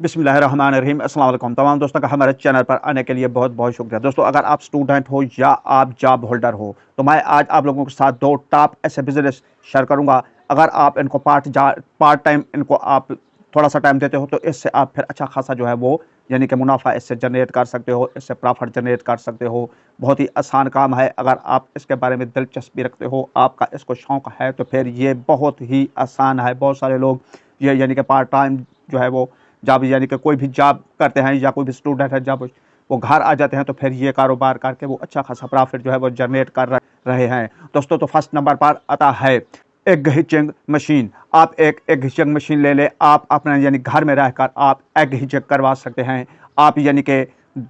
बिस्मिल्लाहिर्रहमानिर्रहीम। अस्सलाम वालेकुम तमाम दोस्तों का हमारे चैनल पर आने के लिए बहुत बहुत शुक्रिया। दोस्तों, अगर आप स्टूडेंट हो या आप जॉब होल्डर हो तो मैं आज आप लोगों के साथ दो टॉप ऐसे बिजनेस शेयर करूंगा। अगर आप इनको पार्ट टाइम इनको आप थोड़ा सा टाइम देते हो तो इससे आप फिर अच्छा खासा जो है वो यानी कि मुनाफा इससे जनरेट कर सकते हो, इससे प्रॉफिट जनरेट कर सकते हो। बहुत ही आसान काम है। अगर आप इसके बारे में दिलचस्पी रखते हो, आपका इसको शौक है, तो फिर ये बहुत ही आसान है। बहुत सारे लोग ये यानी कि पार्ट टाइम जो है वो जब यानी कि कोई भी जॉब करते हैं या कोई भी स्टूडेंट है, जब वो घर आ जाते हैं तो फिर ये कारोबार करके वो अच्छा खासा प्रॉफिट जो है वो जनरेट कर रहे हैं। दोस्तों, तो फर्स्ट नंबर पर आता है एग हिचिंग मशीन। आप एक एग हिचिंग मशीन ले ले। आप अपने यानी घर में रहकर आप एग हिचिंग करवा सकते हैं। आप यानी कि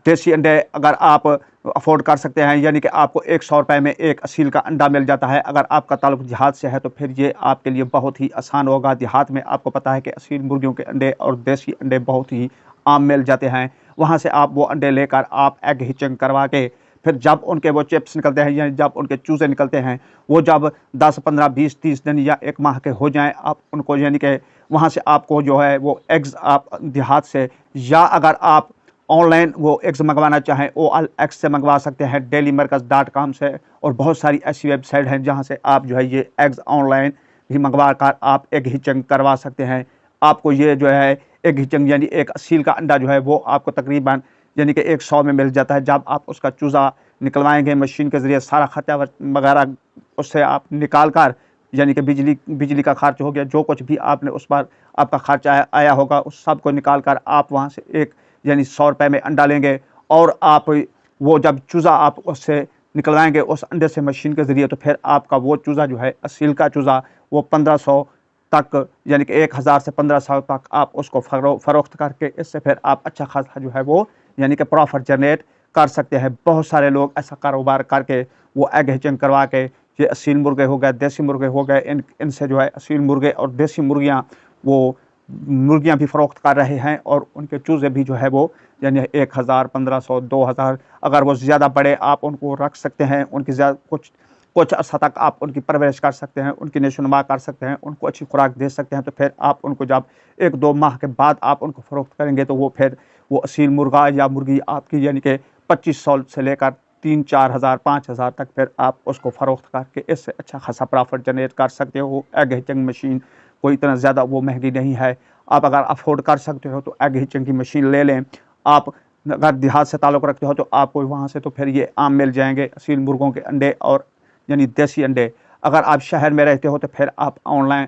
देसी अंडे अगर आप अफोर्ड कर सकते हैं, यानी कि आपको 100 रुपये में एक असील का अंडा मिल जाता है। अगर आपका ताल्लुक देहात से है तो फिर ये आपके लिए बहुत ही आसान होगा। देहात में आपको पता है कि असील मुर्गियों के अंडे और देसी अंडे बहुत ही आम मिल जाते हैं। वहाँ से आप वो अंडे लेकर आप एग हिचिंग करवा के फिर जब उनके वो चिप्स निकलते हैं यानी जब उनके चूजे निकलते हैं, वो जब 10, 15, 20, 30 दिन या 1 माह के हो जाएं, आप उनको यानी कि वहाँ से आपको जो है वो एग्स आप देहात से या अगर आप ऑनलाइन वो एग्स मंगवाना चाहें OLX से मंगवा सकते हैं, dailymarkaz.com से। और बहुत सारी ऐसी वेबसाइट हैं जहां से आप जो है ये एग्स ऑनलाइन भी मंगवा कर आप एग हिचिंग करवा सकते हैं। आपको ये जो है एग हिचिंग यानी एक असील का अंडा जो है वो आपको तकरीबन यानी कि 100 में मिल जाता है। जब आप उसका चूज़ा निकलवाएंगे मशीन के ज़रिए, सारा खर्चा वगैरह उससे आप निकाल कर यानी कि बिजली का खर्च हो गया, जो कुछ भी आपने उस पर आपका खर्चा आया होगा, उस सब को निकाल कर आप वहाँ से एक यानी 100 रुपये में अंडा लेंगे। और आप वो जब चूज़ा आप उससे निकलवाएंगे उस अंडे से मशीन के ज़रिए, तो फिर आपका वो चूज़ा जो है असील का चूज़ा वो 1500 तक यानी कि 1000 से 1500 तक आप उसको फ़रोख्त करके इससे फिर आप अच्छा खासा जो है वो यानी कि प्रॉफिट जनरेट कर सकते हैं। बहुत सारे लोग ऐसा कारोबार करके वो एग हिचिंग करवा के ये असील मुर्गे हो गए, देसी मुर्गे हो गए, इनसे जो है असील मुर्गे और देसी मुर्गियाँ वो मुर्गियाँ भी फ़रोख्त कर रहे हैं और उनके चूज़े भी जो है वो यानी 1000, 1500, 2000, अगर वो ज़्यादा बड़े आप उनको रख सकते हैं, उनकी कुछ कुछ अर्सा तक आप उनकी परवरिश कर सकते हैं, उनकी नशोनुमा कर सकते हैं, उनको अच्छी खुराक दे सकते हैं। तो फिर आप उनको जब 1-2 माह के बाद आप उनको फ़रोख्त करेंगे तो वो फिर वो असील मुर्गा या मुर्गी आपकी यानी कि 2500 से लेकर 3-4 हज़ार 5,000 तक फिर आप उसको फ़रोख्त करके इससे अच्छा खासा प्रॉफिट जनरेट कर सकते हो। एग हिचिंग मशीन कोई इतना ज़्यादा वो महंगी नहीं है। आप अगर अफोर्ड कर सकते हो तो एग हिचिंग की मशीन ले लें। आप अगर देहात से ताल्लुक़ रखते हो तो आपको वहाँ से तो फिर ये आम मिल जाएंगे असील मुर्गों के अंडे और यानी देसी अंडे। अगर आप शहर में रहते हो तो फिर आप ऑनलाइन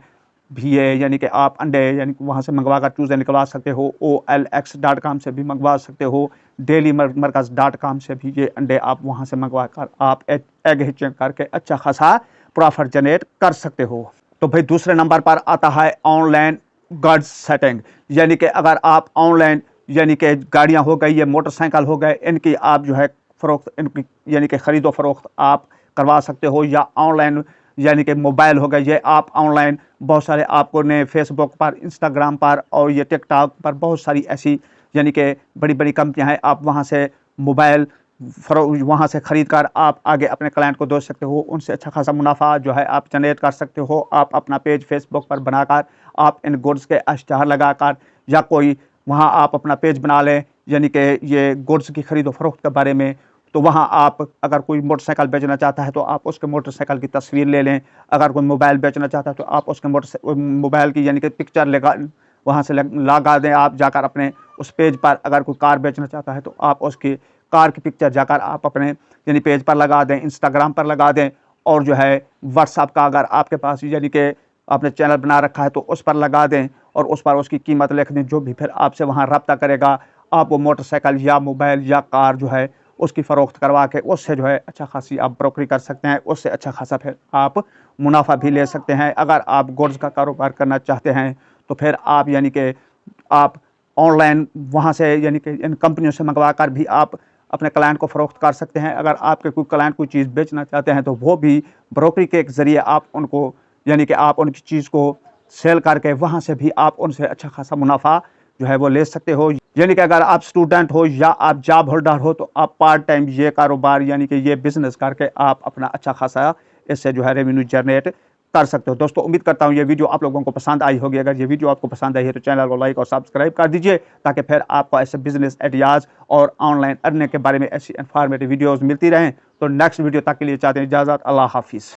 भी ये यानी कि आप अंडे यानी वहाँ से मंगवा कर चूज़े निकलवा सकते हो। OLX.com से भी मंगवा सकते हो, dailymarkaz.com से भी ये अंडे आप वहाँ से मंगवा कर आप एग हिचिंग करके अच्छा खासा प्रॉफिट जनरेट कर सकते हो। तो भाई दूसरे नंबर पर आता है ऑनलाइन गार्ड्स सेटिंग। यानी कि अगर आप ऑनलाइन यानी कि गाड़ियाँ हो गई, ये मोटरसाइकिल हो गए, इनकी आप जो है फ़रोख्त इनकी यानी कि ख़रीदो फ़रोख्त आप करवा सकते हो। या ऑनलाइन यानी कि मोबाइल हो गए, ये आप ऑनलाइन बहुत सारे आपको ने फेसबुक पर, इंस्टाग्राम पर और ये टिकटॉक पर बहुत सारी ऐसी यानी कि बड़ी बड़ी कंपनियां हैं। आप वहां से मोबाइल वहां से ख़रीद कर आप आगे अपने क्लाइंट को दे सकते हो, उनसे अच्छा खासा मुनाफा जो है आप जनरेट कर सकते हो। आप अपना पेज फेसबुक पर बनाकर आप इन गुड्स के इश्तिहार लगाकर या कोई वहाँ आप अपना पेज बना लें यानी कि ये गुड्स की ख़रीदो फरोख्त के बारे में। तो वहाँ आप अगर कोई मोटरसाइकिल बेचना चाहता है तो आप उसके मोटरसाइकिल की तस्वीर ले लें। अगर कोई मोबाइल बेचना चाहता है तो आप उसके मोबाइल की यानी कि पिक्चर लगा वहाँ से लगा दें। आप जाकर अपने उस पेज पर अगर कोई कार बेचना चाहता है तो आप उसकी कार की पिक्चर जाकर आप अपने यानी पेज पर लगा दें, इंस्टाग्राम पर लगा दें। और जो है व्हाट्सएप का अगर आपके पास यानी कि आपने चैनल बना रखा है तो उस पर लगा दें और उस पर उसकी कीमत लिख दें। जो भी फिर आपसे वहाँ रब्ता करेगा, आप वो मोटरसाइकिल या मोबाइल या कार जो है उसकी फ़रोख्त करवा के उससे जो है अच्छा खासी आप ब्रोकरी कर सकते हैं। उससे अच्छा खासा फिर आप मुनाफा भी ले सकते हैं। अगर आप गुड्स का कारोबार करना चाहते हैं तो फिर आप यानी कि आप ऑनलाइन वहाँ से यानी कि इन कंपनियों से मंगवा कर भी आप अपने क्लाइंट को फ़रोख्त कर सकते हैं। अगर आपके कोई क्लाइंट कोई चीज़ बेचना चाहते हैं तो वो भी ब्रोकरी के ज़रिए आप उनको यानी कि आप उनकी चीज़ को सेल करके वहाँ से भी आप उनसे अच्छा खासा मुनाफा जो है वो ले सकते हो। यानी कि अगर आप स्टूडेंट हो या आप जॉब होल्डर हो तो आप पार्ट टाइम ये कारोबार यानी कि ये बिज़नेस करके आप अपना अच्छा खासा इससे जो है रेवेन्यू जनरेट कर सकते हो। दोस्तों उम्मीद करता हूँ ये वीडियो आप लोगों को पसंद आई होगी। अगर ये वीडियो आपको पसंद आई है तो चैनल को लाइक और सब्सक्राइब कर दीजिए, ताकि फिर आपको ऐसे बिजनेस आइडियाज़ और ऑनलाइन अर्निंग के बारे में ऐसी इंफॉर्मेटिव वीडियोज़ मिलती रहें। तो नेक्स्ट वीडियो तक के लिए चाहते हैं इजाज़त। अल्लाह हाफिज़।